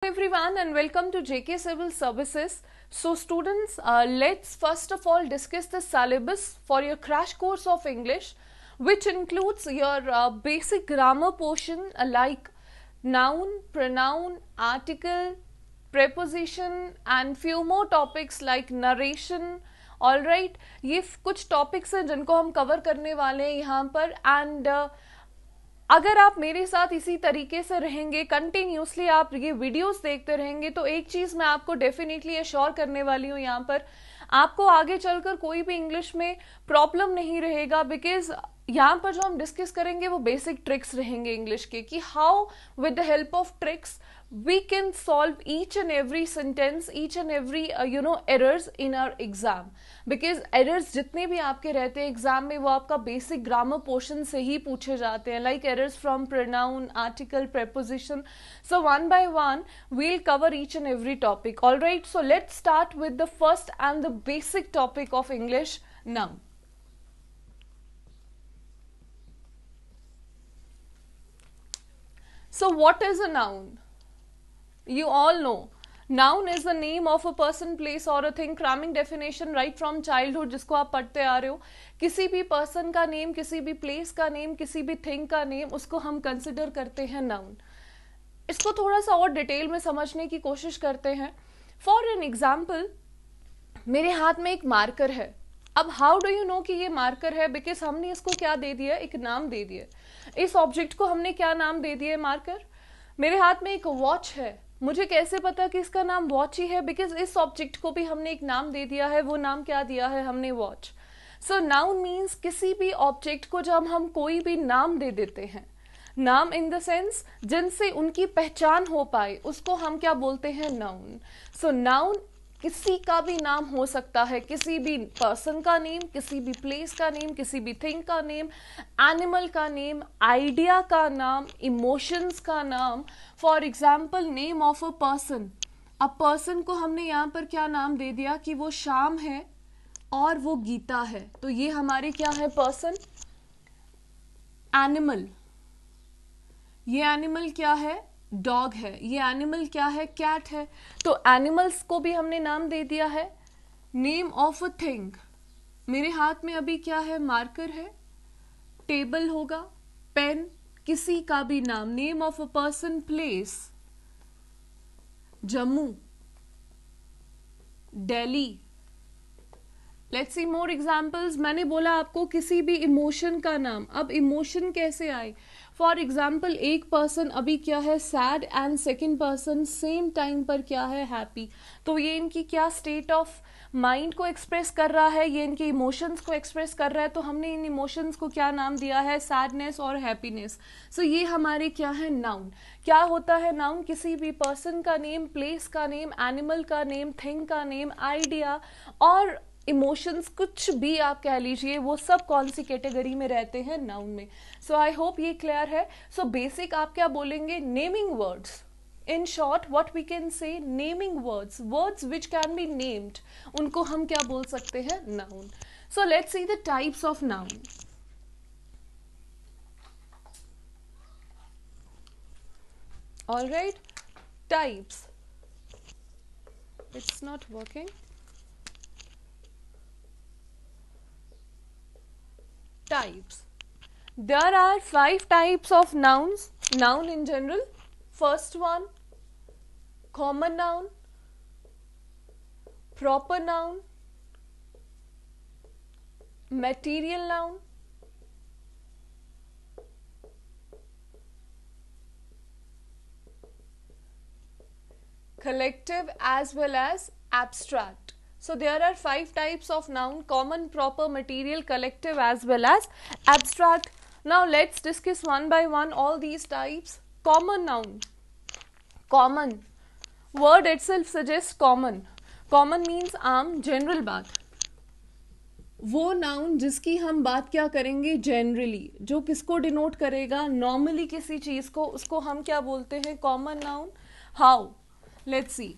Everyone and welcome to JK Civil Services. So students, let's first of all discuss the syllabus for your crash course of English, which includes your basic grammar portion like noun, pronoun, article, preposition and few more topics like narration. All right, ये कुछ topics हैं जिनको हम cover करने वाले हैं यहाँ पर and अगर आप मेरे साथ इसी तरीके से रहेंगे, कंटिन्यूसली आप ये वीडियोस देखते रहेंगे, तो एक चीज मैं आपको डेफिनेटली एश्योर करने वाली हूँ, यहाँ पर आपको आगे चलकर कोई भी इंग्लिश में प्रॉब्लम नहीं रहेगा। बिकॉज यहाँ पर जो हम डिस्कस करेंगे वो बेसिक ट्रिक्स रहेंगे इंग्लिश के, कि how with the help of tricks we can solve each and every sentence, each and every errors in our exam. Because errors जितने भी आपके रहते हैं एग्जाम में वो आपका बेसिक ग्रामर पोर्शन से ही पूछे जाते हैं, like errors from pronoun, article, preposition. So one by one we'll cover each and every topic. All right, so let's start with the first and the basic topic of English, noun. So what is a noun? You all know noun is the name of a person, place or a thing. Cramming definition right from childhood जिसको आप पढ़ते आ रहे हो, किसी भी person का name, किसी भी place का name, किसी भी thing का name, उसको हम consider करते हैं noun. इसको थोड़ा सा और डिटेल में समझने की कोशिश करते हैं. For an example, मेरे हाथ में एक मार्कर है. अब हाउ डू यू नो कि ये मार्कर है? बिकॉज हमने इसको क्या दे दिया, एक नाम दे दिया. इस ऑब्जेक्ट को हमने क्या नाम दे दिया, मार्कर. मेरे हाथ में एक वॉच है, मुझे कैसे पता कि इसका नाम वॉच ही है? बिकॉज इस ऑब्जेक्ट को भी हमने एक नाम दे दिया है. वो नाम क्या दिया है हमने? वॉच. सो नाउन मीन्स किसी भी ऑब्जेक्ट को जब हम कोई भी नाम दे देते हैं, नाम इन द सेंस जिनसे उनकी पहचान हो पाए, उसको हम क्या बोलते हैं? नाउन. सो नाउन किसी का भी नाम हो सकता है, किसी भी पर्सन का नेम, किसी भी प्लेस का नेम, किसी भी थिंग का नेम, एनिमल का नेम, आइडिया का नाम, इमोशंस का नाम. For example name of a person. अब पर्सन को हमने यहाँ पर क्या नाम दे दिया कि वो श्याम है और वो गीता है, तो ये हमारे क्या है? पर्सन. एनिमल, ये एनिमल क्या है? डॉग है. ये एनिमल क्या है? कैट है. तो एनिमल्स को भी हमने नाम दे दिया है. नेम ऑफ अ थिंग, मेरे हाथ में अभी क्या है? मार्कर है. टेबल होगा, पेन, किसी का भी नाम. Name of a person, place, Jammu, Delhi. Let's see more examples. मैंने बोला आपको किसी भी इमोशन का नाम. अब इमोशन कैसे आए? फॉर एग्जाम्पल एक पर्सन अभी क्या है? Sad, and second person same time पर क्या है? हैप्पी. तो ये इनकी क्या स्टेट ऑफ माइंड को एक्सप्रेस कर रहा है, ये इनके इमोशंस को एक्सप्रेस कर रहा है. तो हमने इन इमोशंस को क्या नाम दिया है? सैडनेस और हैप्पीनेस. सो ये हमारे क्या है? नाउन. क्या होता है नाउन? किसी भी पर्सन का नेम, प्लेस का नेम, एनिमल का नेम, थिंग का नेम, आइडिया और इमोशंस, कुछ भी आप कह लीजिए, वो सब कौन सी कैटेगरी में रहते हैं? नाउन में. सो आई होप ये क्लियर है. सो बेसिक आप क्या बोलेंगे? Naming words. In short what we can say, naming words, words which can be named, उनको हम क्या बोल सकते हैं? Noun. So let's see the types of noun. Alright, types. It's not working. Types. There are 5 types of nouns. Noun in general. First one, common noun, proper noun, material noun, collective as well as abstract. So there are 5 types of noun: common, proper, material, collective as well as abstract. Now let's discuss one by one all these types. Common noun. Common word itself suggests common. Common means आम, general बात. वो noun जिसकी हम बात क्या करेंगे? Generally. जो किसको डिनोट करेगा? नॉर्मली किसी चीज को, उसको हम क्या बोलते हैं? Common noun. How? Let's C.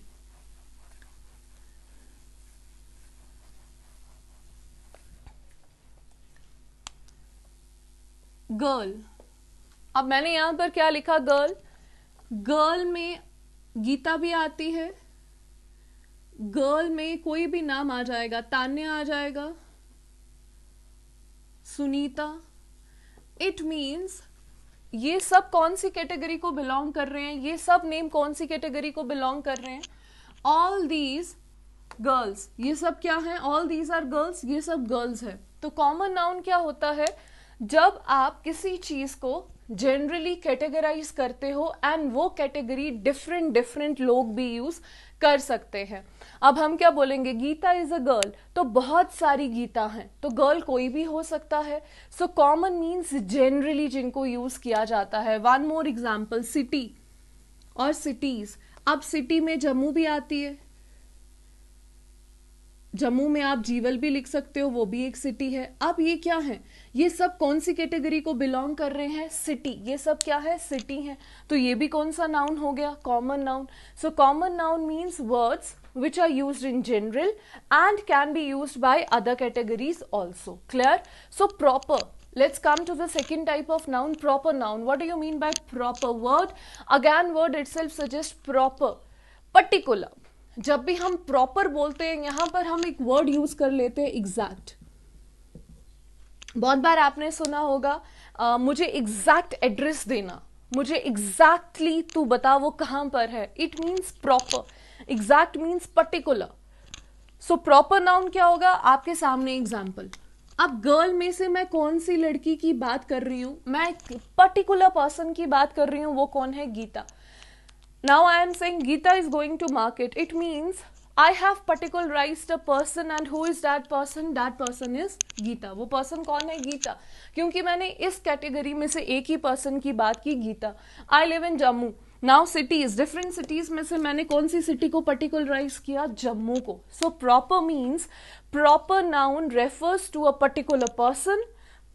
Girl. अब मैंने यहां पर क्या लिखा? गर्ल. गर्ल में गीता भी आती है, गर्ल में कोई भी नाम आ जाएगा, तान्या आ जाएगा, सुनीता। इट मीन्स ये सब कौन सी कैटेगरी को बिलोंग कर रहे हैं, ये सब नेम कौन सी कैटेगरी को बिलोंग कर रहे हैं? ऑल दीज गर्ल्स, ये सब क्या है? ऑल दीज आर गर्ल्स, ये सब गर्ल्स है। तो कॉमन नाउन क्या होता है? जब आप किसी चीज को जनरली कैटेगराइज करते हो एंड वो कैटेगरी डिफरेंट डिफरेंट लोग भी यूज कर सकते हैं। अब हम क्या बोलेंगे? गीता इज अ गर्ल, तो बहुत सारी गीता हैं, तो गर्ल कोई भी हो सकता है। सो कॉमन मीन्स जनरली जिनको यूज किया जाता है। वन मोर एग्जाम्पल, सिटी और सिटीज। अब सिटी में जम्मू भी आती है, जम्मू में आप जीवल भी लिख सकते हो, वो भी एक सिटी है। अब ये क्या है? ये सब कौन सी कैटेगरी को बिलोंग कर रहे हैं? सिटी। ये सब क्या है? सिटी है। तो ये भी कौन सा नाउन हो गया? Common noun. So common noun means words which are used in general and can be used by other categories also. Clear? So proper. Let's come to the second type of noun, proper noun. What do you mean by proper? Word, again word itself suggests proper, particular. जब भी हम proper बोलते हैं, यहां पर हम एक word use कर लेते हैं, एग्जैक्ट। बहुत बार आपने सुना होगा मुझे एग्जैक्ट एड्रेस देना, मुझे एग्जैक्टली तू बता वो कहां पर है। It means proper. Exact means particular. So proper noun क्या होगा? आपके सामने एग्जाम्पल। अब गर्ल में से मैं कौन सी लड़की की बात कर रही हूं? मैं एक पर्टिकुलर पर्सन की बात कर रही हूं, वो कौन है? Gita. Now I am saying Geeta is going to market. It means I have particularized a person, and who is that person? That person is Geeta. वो person कौन है? गीता। क्योंकि मैंने इस कैटेगरी में से एक ही पर्सन की बात की, Geeta. I live in Jammu. Now cities, different cities में से मैंने कौन सी सिटी को पर्टिकुलराइज किया? जम्मू को। So proper means proper noun refers to a particular person,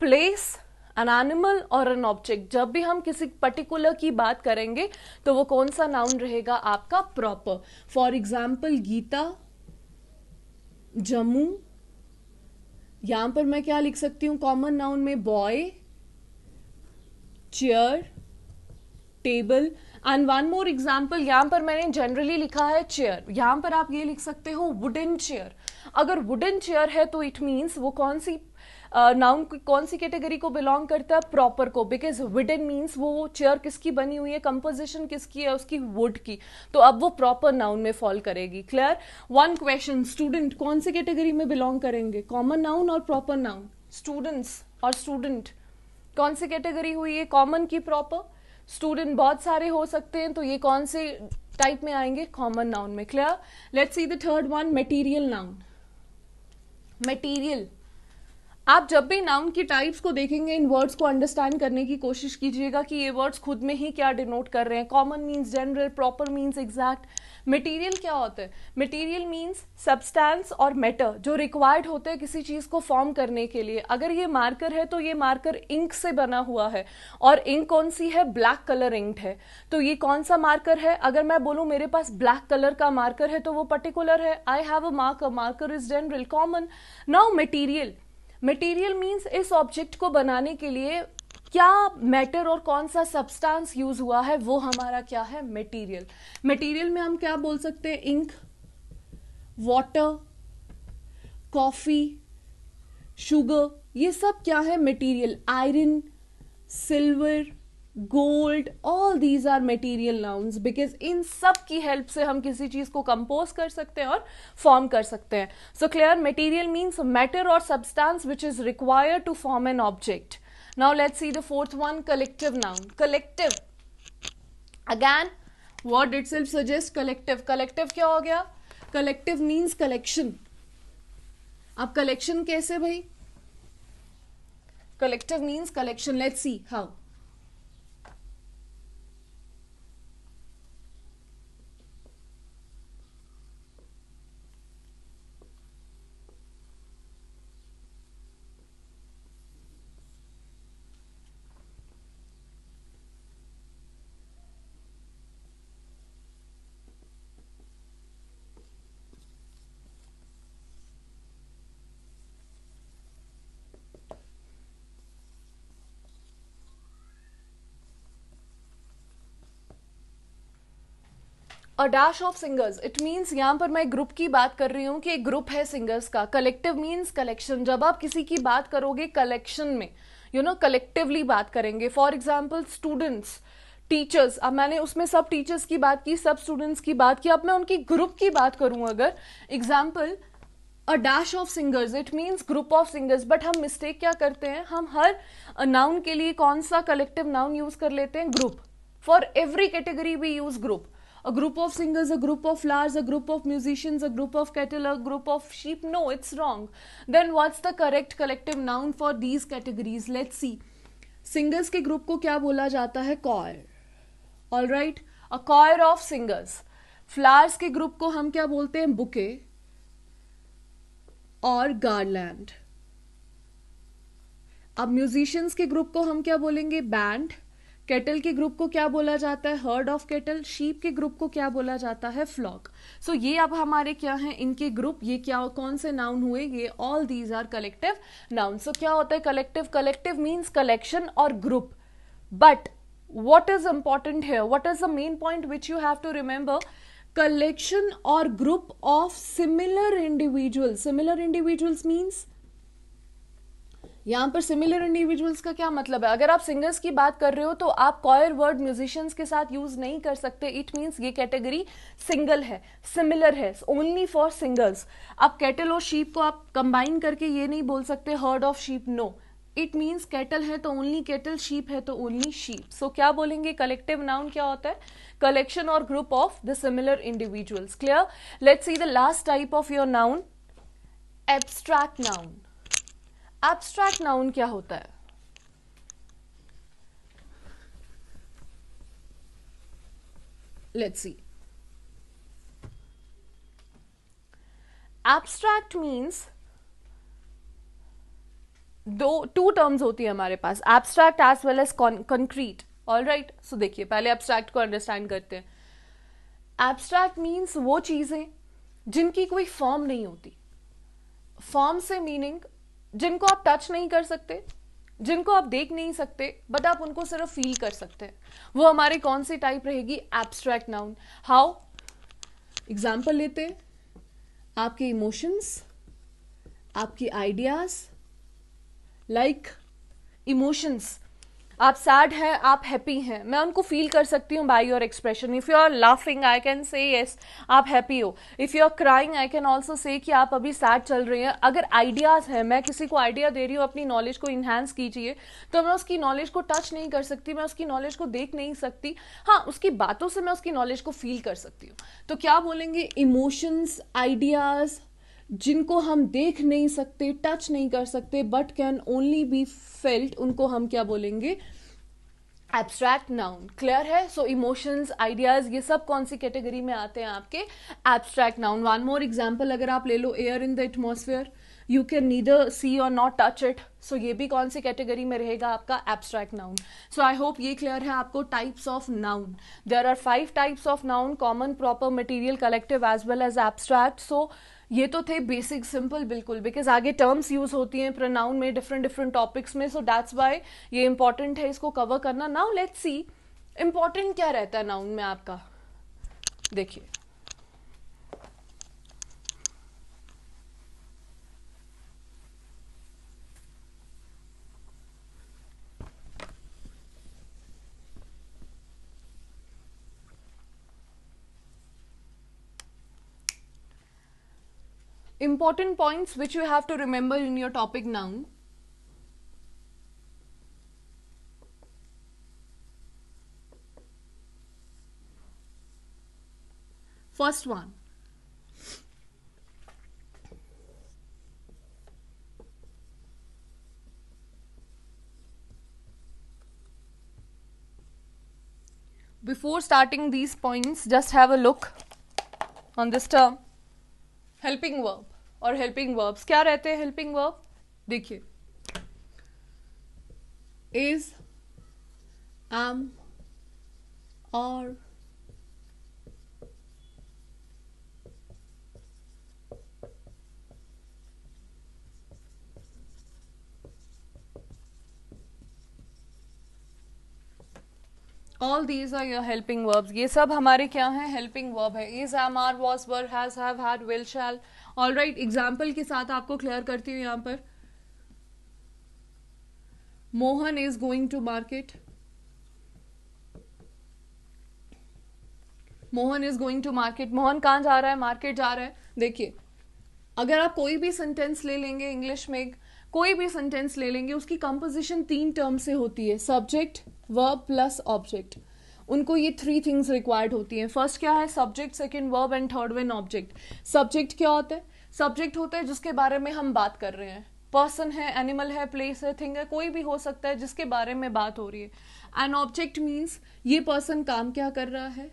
place, an animal और एन ऑब्जेक्ट। जब भी हम किसी पर्टिकुलर की बात करेंगे तो वो कौन सा नाउन रहेगा? आपका proper. For example Geeta, Jammu. यहां पर मैं क्या लिख सकती हूं कॉमन नाउन में? Boy, chair, table. And one more example, यहां पर मैंने जनरली लिखा है चेयर, यहां पर आप ये लिख सकते हो वुडन चेयर। अगर वुडन चेयर है तो इट मीन्स वो कौन सी नाउन कौन सी कैटेगरी को बिलोंग करता है? प्रॉपर को। बिकॉज वुडन मीन्स वो चेयर किसकी बनी हुई है, कंपोजिशन किसकी है? उसकी वुड की। तो अब वो प्रॉपर नाउन में फॉल करेगी। क्लियर? वन क्वेश्चन, स्टूडेंट कौन सी कैटेगरी में बिलोंग करेंगे? कॉमन नाउन और प्रॉपर नाउन। स्टूडेंट्स और स्टूडेंट कौन सी कैटेगरी हुई है? कॉमन की प्रॉपर? स्टूडेंट बहुत सारे हो सकते हैं, तो ये कौन से टाइप में आएंगे? कॉमन नाउन में। Clear? Let's see the third one, material noun. Material, आप जब भी नाउन की टाइप्स को देखेंगे, इन वर्ड्स को अंडरस्टैंड करने की कोशिश कीजिएगा कि ये वर्ड्स खुद में ही क्या डिनोट कर रहे हैं। Common means general, proper means exact. Material क्या होता है? मटेरियल मीन्स सब्सटेंस और मैटर जो रिक्वायर्ड होते हैं किसी चीज को फॉर्म करने के लिए। अगर ये मार्कर है तो ये मार्कर इंक से बना हुआ है, और इंक कौन सी है? ब्लैक कलर इंक है। तो ये कौन सा मार्कर है? अगर मैं बोलूं मेरे पास ब्लैक कलर का मार्कर है तो वो पर्टिकुलर है। I have a marker, marker is general, common. Now material, material means इस ऑब्जेक्ट को बनाने के लिए क्या मैटर और कौन सा सब्सटेंस यूज हुआ है, वो हमारा क्या है? मटेरियल। मटेरियल में हम क्या बोल सकते हैं? इंक, वाटर, कॉफी, शुगर, ये सब क्या है? Material. Iron, silver, gold, all these are material nouns, because इन सब की हेल्प से हम किसी चीज को कंपोज कर सकते हैं और फॉर्म कर सकते हैं। So clear? Material means matter और substance which is required to form an object. Now let's see the fourth one, collective noun. Collective, again word itself suggest collective. Collective क्या हो गया? Collective means collection. अब collection कैसे भाई? Collective means collection. Let's see how. A dash of singers, it means यहाँ पर मैं group की बात कर रही हूँ कि एक ग्रुप है सिंगर्स का. Collective means collection. जब आप किसी की बात करोगे कलेक्शन में, कलेक्टिवली बात करेंगे. For example students, teachers. अब मैंने उसमें सब टीचर्स की बात की, सब स्टूडेंट्स की बात की. अब मैं उनकी ग्रुप की बात करूं, अगर example a dash of singers, it means group of singers. But हम मिस्टेक क्या करते हैं, हम हर नाउन के लिए कौन सा कलेक्टिव नाउन यूज कर लेते हैं, group. For every category we use group. A group of singers, a group of flowers, a group of musicians, a group of cattle, a group of sheep. No, it's wrong. Then what's the correct collective noun for these categories? Let's see. Singers के group को क्या बोला जाता है, choir. All right, a choir of singers. Flowers के group को हम क्या बोलते हैं, bouquet और garland. अब म्यूजिशियंस के ग्रुप को हम क्या बोलेंगे, बैंड. कैटल के ग्रुप को क्या बोला जाता है, हर्ड ऑफ कैटल. शीप के ग्रुप को क्या बोला जाता है, फ्लॉक. सो ये अब हमारे क्या हैं, इनके ग्रुप. ये क्या, कौन से नाउन हुए, ये all these are collective noun. So क्या होता है कलेक्टिव, कलेक्टिव मीन्स कलेक्शन और group. But what is important here, what is the main point which you have to remember, collection or group of similar individuals. Similar individuals means, यहां पर similar individuals का क्या मतलब है, अगर आप singers की बात कर रहे हो तो आप कॉयर वर्ड म्यूजिशियंस के साथ यूज नहीं कर सकते. इट मीन्स ये कैटेगरी सिंगल है, सिमिलर है, ओनली फॉर सिंगर्स. आप कैटल और शीप को आप कंबाइन करके ये नहीं बोल सकते herd of sheep. No, it means cattle है तो ओनली कैटल, शीप है तो ओनली शीप. सो क्या बोलेंगे, कलेक्टिव नाउन क्या होता है, कलेक्शन और group of the similar individuals. Clear. Let's see the last type of your noun, abstract noun. Abstract noun क्या होता है, let's see. Abstract means two terms होती है हमारे पास, abstract as well as concrete. All right. So देखिए पहले abstract को अंडरस्टैंड करते हैं. एब्स्ट्रैक्ट मीन्स वो चीजें जिनकी कोई फॉर्म नहीं होती. फॉर्म से मीनिंग जिनको आप टच नहीं कर सकते, जिनको आप देख नहीं सकते, बट आप उनको सिर्फ फील कर सकते हैं. वो हमारी कौन सी टाइप रहेगी, एब्स्ट्रैक्ट नाउन. हाउ, एग्जाम्पल लेते हैं. आपके इमोशंस, आपकी आइडियाज. लाइक इमोशंस, आप सैड है, आप हैप्पी हैं, मैं उनको फील कर सकती हूँ by your expression. If you are laughing I can say yes आप हैप्पी हो. If you are crying I can also say कि आप अभी सैड चल रहे हैं. अगर आइडियाज है, मैं किसी को आइडिया दे रही हूँ अपनी नॉलेज को इन्हांस कीजिए, तो मैं उसकी नॉलेज को टच नहीं कर सकती, मैं उसकी नॉलेज को देख नहीं सकती. हाँ, उसकी बातों से मैं उसकी नॉलेज को फील कर सकती हूँ. तो क्या बोलेंगे, इमोशंस, आइडियाज जिनको हम देख नहीं सकते, टच नहीं कर सकते, but can only be felt, उनको हम क्या बोलेंगे, एब्स्ट्रैक्ट नाउन. क्लियर है. सो इमोशंस, आइडियाज, ये सब कौन सी कैटेगरी में आते हैं, आपके abstract noun. One more example अगर आप ले लो, air in the atmosphere, you can neither see और नॉट टच इट. सो ये भी कौन सी कैटेगरी में रहेगा, आपका abstract noun. So I hope ये क्लियर है आपको. Types of noun, there are 5 types of noun, common, proper, material, collective as well as abstract. So ये तो थे बेसिक, सिंपल बिल्कुल, बिकॉज आगे टर्म्स यूज होती हैं प्रोनाउन में डिफरेंट डिफरेंट टॉपिक्स में. सो दैट्स वाई ये इंपॉर्टेंट है इसको कवर करना. नाउ लेट्स सी इंपॉर्टेंट क्या रहता है नाउन में आपका. देखिए, important points which you have to remember in your topic noun. First one, before starting these points, just have a look on this term, helping verb और helping verbs. क्या रहते हैं हेल्पिंग वर्ब, देखिए, is, am, और, all these are your helping verbs, ये सब हमारे क्या हैं, हेल्पिंग वर्ब है. Is, am, are, was, were, has, have, had, will, shall. All right, example के साथ आपको क्लियर करती हूँ. यहाँ पर Mohan is going to market. Mohan is going to market. Mohan कहाँ जा रहा है, मार्केट जा रहा है. देखिए, अगर आप कोई भी सेंटेंस ले लेंगे इंग्लिश में, कोई भी सेंटेंस ले लेंगे, उसकी कंपोजिशन 3 टर्म से होती है, सब्जेक्ट, वर्ब प्लस ऑब्जेक्ट. उनको ये 3 थिंग्स रिक्वायर्ड होती हैं. फर्स्ट क्या है, subject, second verb and third one object. Subject क्या होता है, सब्जेक्ट होता है जिसके बारे में हम बात कर रहे हैं. पर्सन है, एनिमल है, प्लेस है, थिंग है, कोई भी हो सकता है जिसके बारे में बात हो रही है. एंड ऑब्जेक्ट मीन्स ये पर्सन काम क्या कर रहा है,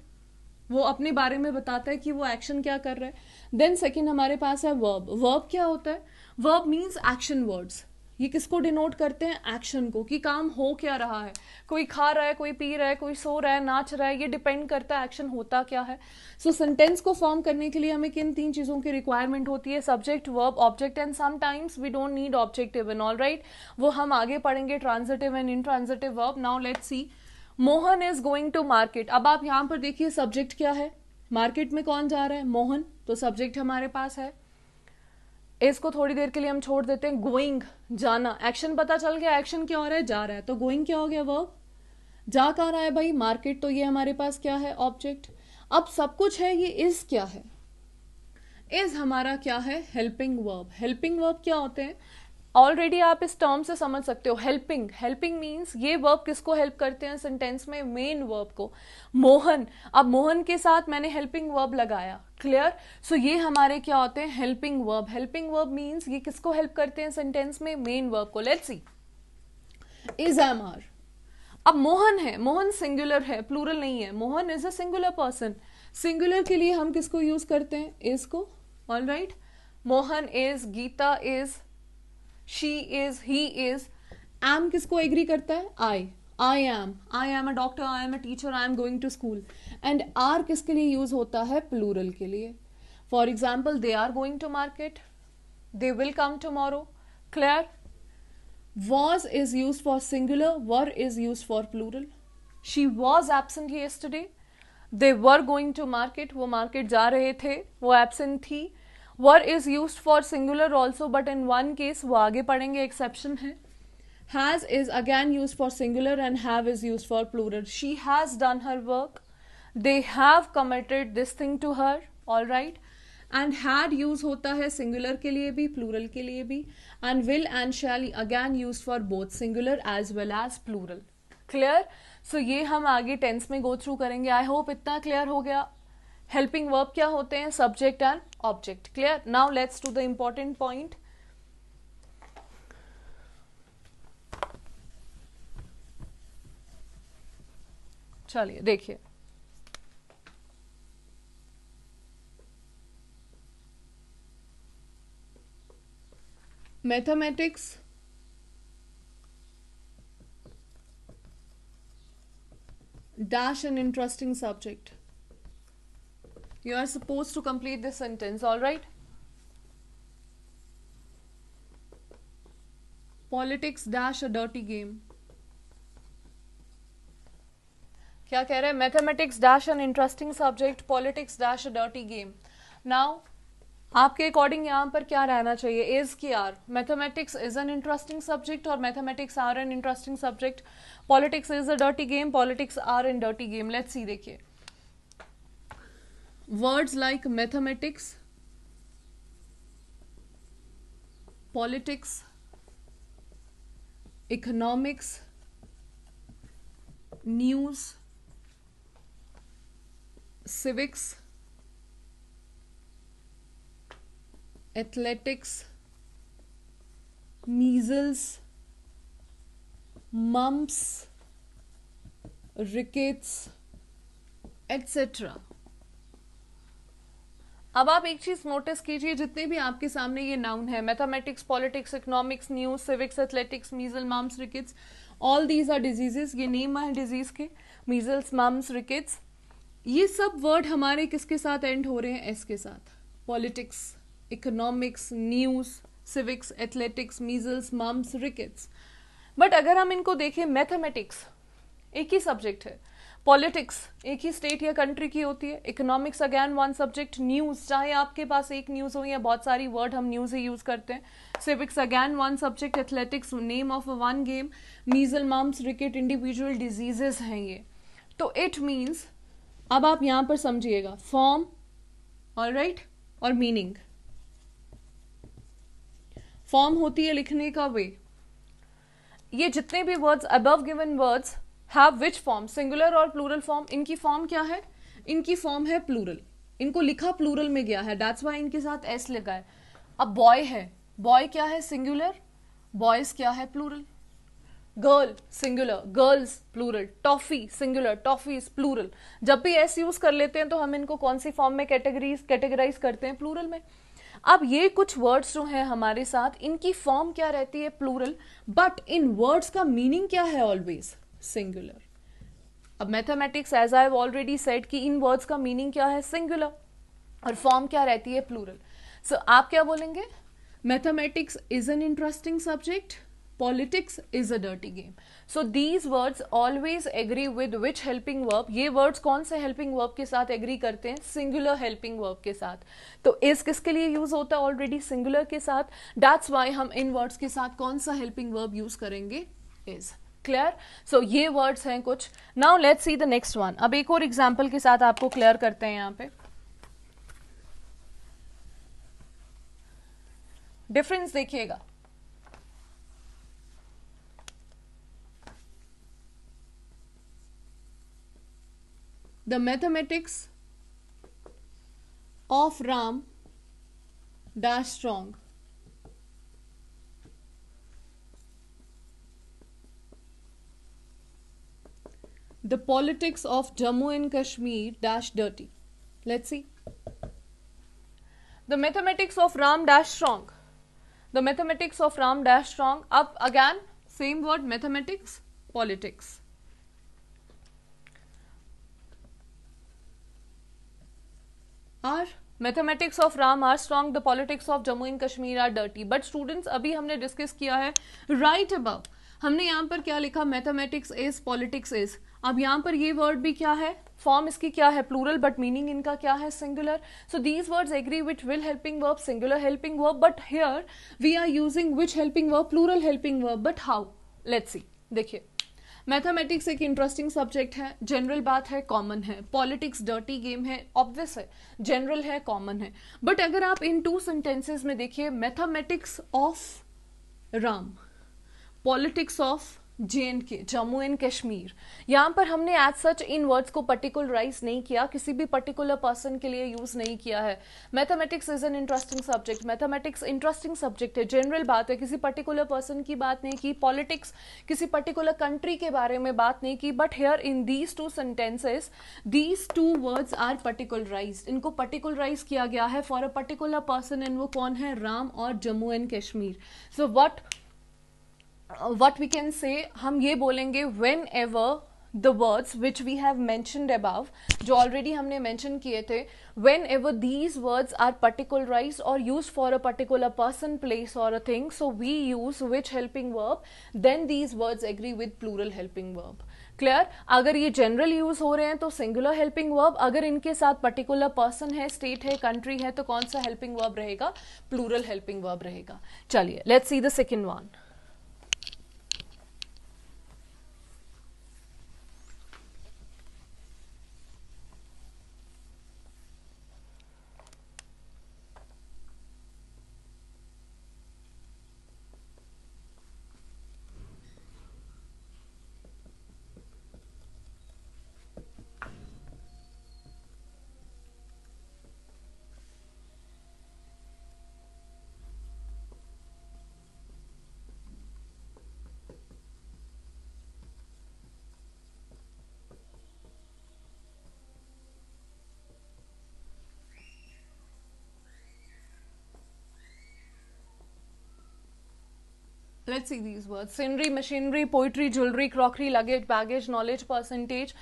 वो अपने बारे में बताता है कि वो एक्शन क्या कर रहा है. देन सेकंड हमारे पास है वर्ब. वर्ब क्या होता है, वर्ब मीन्स एक्शन वर्ड्स. ये किसको डिनोट करते हैं, एक्शन को, कि काम हो क्या रहा है. कोई खा रहा है, कोई पी रहा है, कोई सो रहा है, नाच रहा है, ये डिपेंड करता है एक्शन होता क्या है. सो सेंटेंस को फॉर्म करने के लिए हमें किन 3 चीजों की रिक्वायरमेंट होती है, subject, verb, object. And sometimes we don't need object even. All right, वो हम आगे पढ़ेंगे, transitive and intransitive verb. Now let's see, Mohan is going to market. अब आप यहां पर देखिए सब्जेक्ट क्या है, मार्केट में कौन जा रहा है, मोहन, तो सब्जेक्ट हमारे पास है. इसको थोड़ी देर के लिए हम छोड़ देते हैं. गोइंग, जाना, एक्शन पता चल गया, एक्शन क्या हो रहा है, जा रहा है. तो गोइंग क्या हो गया, वर्ब. जा कहाँ रहा है भाई, मार्केट, तो ये हमारे पास क्या है, ऑब्जेक्ट. अब सब कुछ है, ये इज क्या है, इज हमारा क्या है, हेल्पिंग वर्ब. हेल्पिंग वर्ब क्या होते हैं, ऑलरेडी आप इस टर्म से समझ सकते हो. हेल्पिंग, हेल्पिंग मीन्स ये वर्ब किसको हेल्प करते हैं सेंटेंस में, मेन वर्ब को. मोहन, अब मोहन के साथ मैंने हेल्पिंग वर्ब लगाया. क्लियर. सो ये हमारे क्या होते हैं, helping verb. Helping verb means ये किसको हेल्प करते हैं सेंटेंस में, मेन वर्ब को. Let's see, is, am, are. अब मोहन है, मोहन सिंगुलर है, प्लूरल नहीं है. Mohan is a singular person. Singular के लिए हम किसको यूज करते हैं, इज को. All right, Mohan is, Geeta is, she is, he is. am किसको एग्री करता है, I am a doctor, I am a teacher, I am going to school. and are किसके लिए यूज होता है, प्लूरल के लिए. For example, they are going to market, they will come tomorrow. clear. was is used for singular, were is used for plural. she was absent yesterday, they were going to market, वो market जा रहे थे, वो absent थी. were is used for singular also, but in one case, वो आगे पढ़ेंगे, exception है. has is again used for singular and have is used for plural. she has done her work, they have committed this thing to her. all right. and had use होता है singular के लिए भी, plural के लिए भी. and will and shall again used for both singular as well as plural. clear. so ये हम आगे tense में go through करेंगे. I hope इतना clear हो गया. हेल्पिंग वर्ब क्या होते हैं, subject and object. Clear. Now let's to the important point. चलिए देखिए, mathematics dash an interesting subject. You are supposed to complete this sentence. all right. Politics dash a dirty game. क्या कह रहे हैं, mathematics dash an interesting subject, politics dash a dirty game. Now आपके according यहाँ पर क्या रहना चाहिए, इज की are. Mathematics is an interesting subject और mathematics are an interesting subject. Politics is a dirty game, politics are an dirty game. Let's see, देखिए, words like mathematics, politics, economics, news, civics, athletics, measles, mumps, rickets, etc. अब आप एक चीज notice कीजिए, जितने भी आपके सामने ये नाउन है, mathematics, politics, economics, news, civics, athletics, measle, mumps, rickets, all these are diseases. ये नेम है डिजीज के, मीजल्स, मम्स, रिकेट्स. ये सब वर्ड हमारे किसके साथ एंड हो रहे हैं, एस के साथ. Politics, economics, news, civics, athletics, measles, mumps, rickets. But अगर हम इनको देखें, मैथमेटिक्स एक ही सब्जेक्ट है, पॉलिटिक्स एक ही स्टेट या कंट्री की होती है. Economics again one subject. News, चाहे आपके पास एक न्यूज हो या बहुत सारी वर्ड, हम न्यूज ही यूज करते हैं. Civics again one subject. Athletics name of one game. Measle, mumps, ricket individual diseases हैं ये. तो इट मीन्स, अब आप यहां पर समझिएगा, फॉर्म, ऑलराइट, और मीनिंग. फॉर्म होती है लिखने का वे. ये जितने भी words above given words have which form, singular और प्लूरल फॉर्म. इनकी फॉर्म क्या है? इनकी फॉर्म है प्लूरल. इनको लिखा प्लूरल में गया है, दैट्स वाई इनके साथ एस लगा है. अब बॉय है, बॉय क्या है? सिंगुलर. बॉयज क्या है? Plural. Girl singular, girls plural. Toffee singular, toffees plural. जब भी एस यूज कर लेते हैं तो हम इनको कौन सी फॉर्म में कैटेगराइज करते हैं? प्लूरल में. अब ये कुछ वर्ड्स जो हैं हमारे साथ, इनकी फॉर्म क्या रहती है? प्लूरल. बट इन वर्ड्स का मीनिंग क्या है? Always singular. अब mathematics, as I have already said, कि इन वर्ड्स का मीनिंग क्या है? सिंगुलर, और फॉर्म क्या रहती है? प्लूरल. सो आप क्या बोलेंगे? Mathematics is an interesting subject, politics is a dirty game. So these words always agree with which helping verb? ये words कौन से helping verb के साथ agree करते हैं? singular helping verb के साथ. तो is किसके लिए use होता है? already singular के साथ. that's why हम इन words के साथ कौन सा helping verb use करेंगे? is. clear? so ये words हैं कुछ. now let's see the next one. अब एक और example के साथ आपको clear करते हैं. यहाँ पे difference देखिएगा. The mathematics of Ram dash strong. The politics of Jammu and Kashmir dash dirty. Let's see. The mathematics of Ram dash strong. The mathematics of Ram dash strong. Up again, same word, mathematics, politics. Are mathematics of Ram are strong, the politics of Jammu and Kashmir are dirty. But students, अभी हमने discuss किया है right above. हमने यहाँ पर क्या लिखा? Mathematics is, politics is. अब यहाँ पर ये वर्ड भी क्या है? फॉर्म इसकी क्या है? प्लूरल, बट मीनिंग इनका क्या है? Singular. So these words agree with will helping verb, singular helping verb. But here we are using which helping verb? Plural helping verb. But how? Let's see. देखिए, mathematics एक interesting subject है, general बात है, common है. Politics dirty game है, obvious है, general है, common है. बट अगर आप इन टू सेंटेंसेस में देखिए, mathematics of Ram, politics of JNK, Jammu and Kashmir, यहाँ पर हमने एज सच इन वर्ड्स को पर्टिकुलराइज नहीं किया, किसी भी पर्टिकुलर पर्सन के लिए यूज नहीं किया है. Mathematics is an interesting subject. Mathematics interesting subject है, जनरल बात है, किसी पर्टिकुलर पर्सन की बात नहीं की. पॉलिटिक्स किसी पर्टिकुलर कंट्री के बारे में बात नहीं की. But here in these two sentences, these two words are particularised. इनको पर्टिकुलराइज किया गया है for a particular person, and वो कौन है? राम और Jammu and Kashmir. So what we can say, हम ये बोलेंगे whenever the words which we have mentioned above, जो already हमने mention किए थे, whenever these words are particularized or used for a particular person, place or a thing, so we use which helping verb, then these words agree with plural helping verb. Clear? अगर ये general use हो रहे हैं तो singular helping verb, अगर इनके साथ particular person है, स्टेट है, कंट्री है, तो कौन सा हेल्पिंग वर्ब रहेगा? प्लूरल हेल्पिंग वर्ब रहेगा. चलिए, let's see the second one. Let's see these words. Scenery, machinery, poetry, jewelry, crockery, luggage, baggage, knowledge, percentage.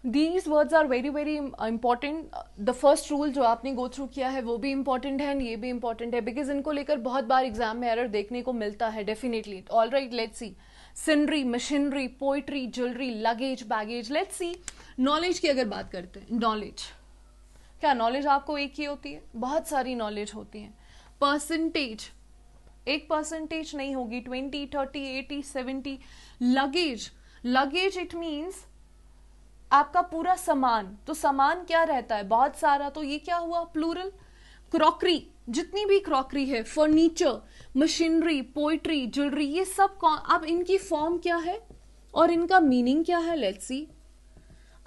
These words are very very important. The first rule जो आपने go through किया है वो भी important है and ये भी important है, because इनको लेकर बहुत बार एग्जाम में एरर देखने को मिलता है definitely. All right, let's see. Scenery, machinery, poetry, jewellery, luggage, baggage. Let's see knowledge की अगर बात करते हैं. नॉलेज, क्या नॉलेज आपको एक ही होती है? बहुत सारी नॉलेज होती है. परसेंटेज, एक परसेंटेज नहीं होगी, 20, 30, 80, 70. लगेज, लगेज इट मीन्स आपका पूरा सामान. तो सामान क्या रहता है? बहुत सारा. तो ये क्या हुआ? प्लूरल. क्रॉकरी, जितनी भी क्रॉकरी है, फर्नीचर, मशीनरी, पोइट्री, ज्वेलरी, ये सब अब इनकी फॉर्म क्या है और इनका मीनिंग क्या है? लेट्स सी.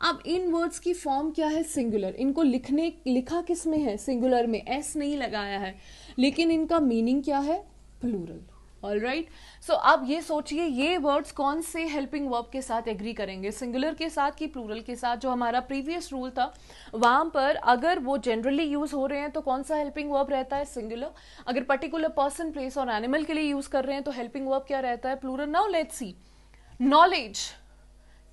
अब इन वर्ड्स की फॉर्म क्या है? सिंगुलर. इनको लिखा किस में है? सिंगुलर में, एस नहीं लगाया है. लेकिन इनका मीनिंग क्या है? प्लूरल. ऑलराइट. सो अब ये सोचिए ये वर्ड्स कौन से हेल्पिंग वर्ब के साथ एग्री करेंगे, सिंगुलर के साथ कि प्लूरल के साथ? जो हमारा प्रीवियस रूल था वहां पर अगर वो जनरली यूज हो रहे हैं तो कौन सा हेल्पिंग वर्ब रहता है? सिंगुलर. अगर पर्टिकुलर पर्सन, प्लेस और एनिमल के लिए यूज कर रहे हैं तो हेल्पिंग वर्ब क्या रहता है? Plural. Now let's see. Knowledge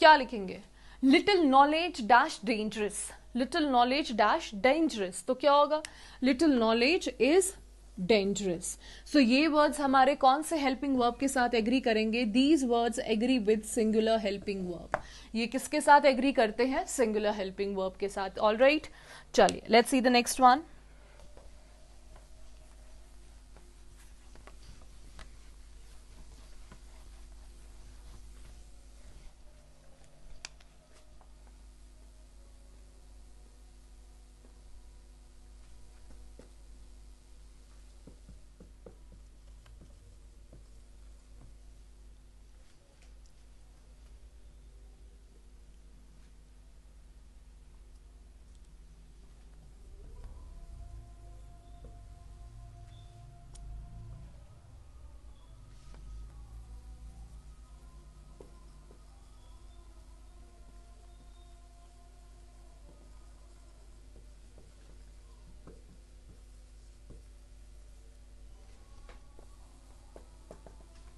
क्या लिखेंगे? Little knowledge dash dangerous. Little knowledge dash dangerous. तो क्या होगा? Little knowledge is dangerous. So ये वर्ड्स हमारे कौन से हेल्पिंग वर्ब के साथ एग्री करेंगे? These words agree with singular helping verb. ये किसके साथ एग्री करते हैं? सिंगुलर हेल्पिंग वर्ब के साथ. ऑलराइट, चलिए let's see the next one.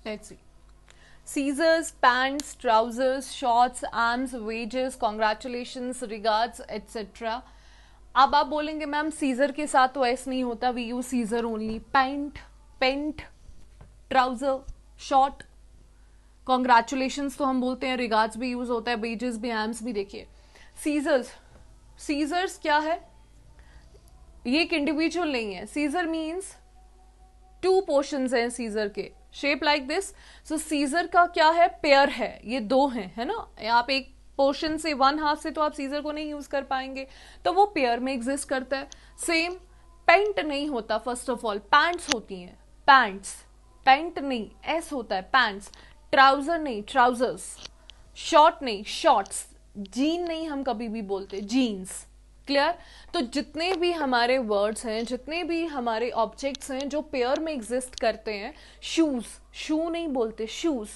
Let's see. Scissors, pants, trousers, shorts, arms, wages, congratulations, regards, etc. अब आप बोलेंगे मैम सीजर के साथ तो ऐसा नहीं होता, we use scissor only. Pants, paint, trouser, short, congratulations तो हम बोलते हैं, रिगार्ड्स भी यूज होता है, वेजेस भी, आर्म्स भी. देखिए सीजर्स, सीजर्स क्या है? ये एक इंडिविजुअल नहीं है. सीजर मीन्स टू पोर्शंस हैं सीजर के, shape like this. So scissor का क्या है? पेयर है. ये दो हैं, है ना. आप एक पोर्शन से, वन हाफ से तो आप सीजर को नहीं यूज कर पाएंगे, तो वो पेयर में एग्जिस्ट करता है. सेम पेंट नहीं होता. फर्स्ट ऑफ ऑल पैंट्स होती हैं, पैंट्स. पेंट नहीं, एस होता है, पैंट्स. ट्राउजर नहीं, ट्राउजर्स. शॉर्ट नहीं, शॉर्ट्स. जीन नहीं हम कभी भी बोलते, जीन्स. क्लियर. तो जितने भी हमारे वर्ड्स हैं, जितने भी हमारे ऑब्जेक्ट्स हैं जो पेयर में एग्जिस्ट करते हैं, शूज, शू नहीं बोलते, shoes.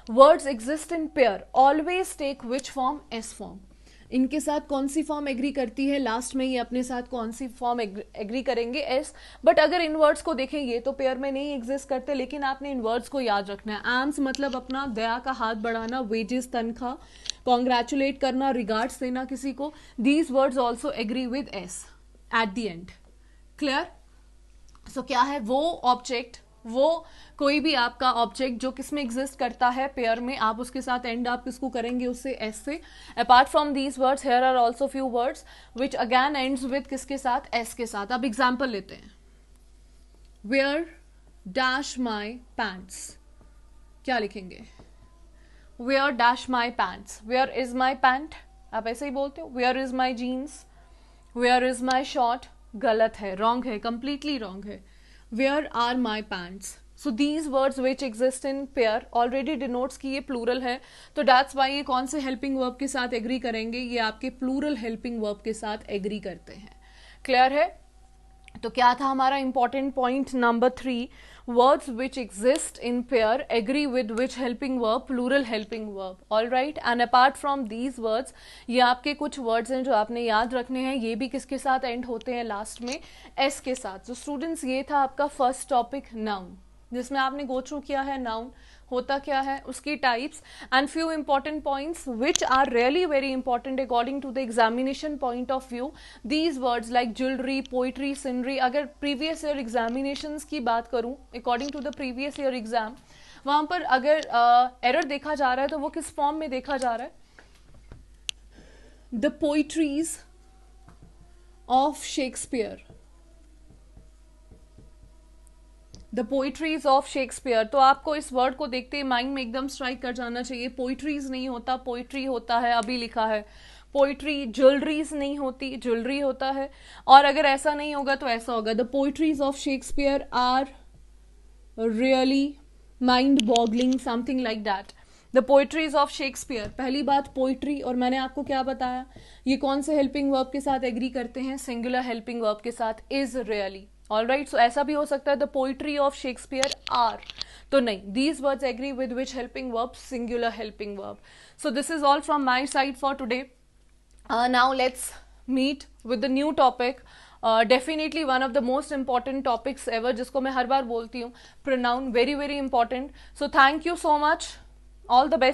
Words exist in pair. Always take which form? S form. इनके साथ कौन सी फॉर्म एग्री करती है? लास्ट में ये अपने साथ कौन सी फॉर्म एग्री करेंगे? एस. बट अगर इन वर्ड्स को देखें ये तो पेयर में नहीं एग्जिस्ट करते, लेकिन आपने इन वर्ड्स को याद रखना है. आर्म्स मतलब अपना दया का हाथ बढ़ाना, वेजेस तनख्वाह, कॉन्ग्रेचुलेट करना, रिगार्ड्स देना किसी को. These words also agree with S at the end. Clear. So क्या है वो ऑब्जेक्ट, वो कोई भी आपका ऑब्जेक्ट जो किस में एग्जिस्ट करता है? पेयर में. आप उसके साथ एंड आप किसको करेंगे? उससे एस से. Apart from these words there are also few words which again ends with किसके साथ? एस के साथ. अब एग्जाम्पल लेते हैं. Where dash my pants. क्या लिखेंगे? Where dash my pants. Where is my pant, आप ऐसे ही बोलते हो. Where is my jeans, where is my short. गलत है, रॉन्ग है, कंप्लीटली रॉन्ग है. Where are my pants. So these words which exist in pair already denotes कि ये प्लूरल है. तो दैट्स वाई ये कौन से हेल्पिंग वर्ब के साथ एग्री करेंगे? ये आपके प्लूरल हेल्पिंग वर्ब के साथ एग्री करते हैं. क्लियर है. तो क्या था हमारा important point number 3? Words which exist in pair agree with which helping verb? Plural helping verb. All right. And apart from these words, ये आपके कुछ वर्ड्स हैं जो आपने याद रखने हैं. ये भी किसके साथ एंड होते हैं? लास्ट में एस के साथ. तो स्टूडेंट्स ये था आपका फर्स्ट टॉपिक नाउन, जिसमें आपने गो थ्रू किया है नाउन होता क्या है, उसकी types, and few important points which are really very important according to the examination point of view. These words like jewellery, poetry, scenery. अगर प्रीवियस ईयर एग्जामिनेशंस की बात करूं, according to the previous year exam, वहां पर अगर error देखा जा रहा है तो वो किस फॉर्म में देखा जा रहा है? The poetries of Shakespeare, the poetries of Shakespeare. तो आपको इस वर्ड को देखते ही माइंड में एकदम स्ट्राइक कर जाना चाहिए, पोइट्रीज नहीं होता, पोइट्री होता है, अभी लिखा है। पोइट्री, ज्वेलरीज नहीं होती, ज्वेलरी होता है। और अगर ऐसा नहीं होगा तो ऐसा होगा, the poetries of Shakespeare are really mind boggling, something like that. The poetries of Shakespeare, पहली बात पोइट्री, और मैंने आपको क्या बताया, ये कौन से हेल्पिंग वर्ब के साथ एग्री करते हैं? सिंगुलर हेल्पिंग वर्ब के साथ, is really. All right, so ऐसा भी हो सकता है the poetry of Shakespeare are, तो नहीं, these words agree with which helping verb? Singular helping verb. So this is all from my side for today. Now let's meet with the new topic. Definitely one of the most important topics ever, जिसको मैं हर बार बोलती हूँ, pronoun, very very important. So thank you so much, all the best.